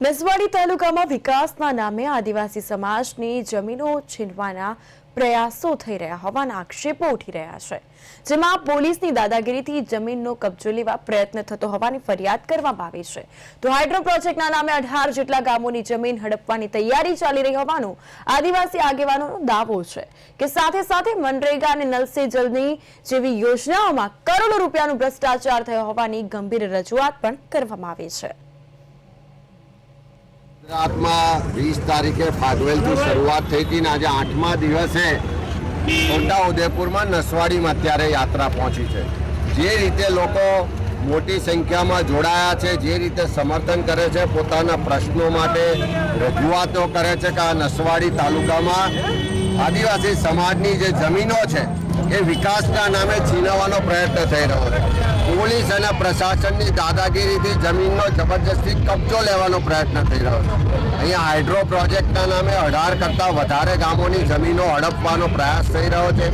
નસવાડી તાલુકામાં વિકાસના નામે આદિવાસી સમાજની જમીનો છીનવાના પ્રયાસો થઈ રહ્યા હોવાના આક્ષેપો ઉઠી રહ્યા છે, જેમાં પોલીસની દાદાગીરીથી જમીનનો કબજો લેવા પ્રયત્ન થતો હોવાની ફરિયાદ કરવામાં આવી છે. તો હાઇડ્રો પ્રોજેક્ટના નામે 18 જેટલા ગામોની જમીન હડપવાની તૈયારી ચાલી રહી હોવાનો આદિવાસી આગેવાનોનો દાવો છે કે સાથે સાથે મનરેગા અને નલ સે જલની જેવી યોજનાઓમાં કરોડો રૂપિયાનો ભ્રષ્ટાચાર થયો હોવાની ગંભીર રજૂઆત પણ કરવામાં આવી છે. ગુજરાતમાં 20 તારીખે ફાગવેલથી શરૂઆત થઈ હતી ને આજે 8મા દિવસે છોટા ઉદેપુરમાં નસવાડીમાં અત્યારે યાત્રા પહોંચી છે. જે રીતે લોકો મોટી સંખ્યામાં જોડાયા છે, જે રીતે સમર્થન કરે છે, પોતાના પ્રશ્નો માટે રજૂઆતો કરે છે કે આ નસવાડી તાલુકામાં આદિવાસી સમાજની જે જમીનો છે એ વિકાસના નામે છીનવવાનો પ્રયત્ન થઈ રહ્યો છે. પોલીસ અને પ્રશાસનની દાદાગીરીથી જમીનનો જબરજસ્તી કબજો લેવાનો પ્રયત્ન થઈ રહ્યો છે. અહીંયા હાઇડ્રો પ્રોજેક્ટના નામે 18 કરતાં વધારે ગામોની જમીનો હડપવાનો પ્રયાસ થઈ રહ્યો છે.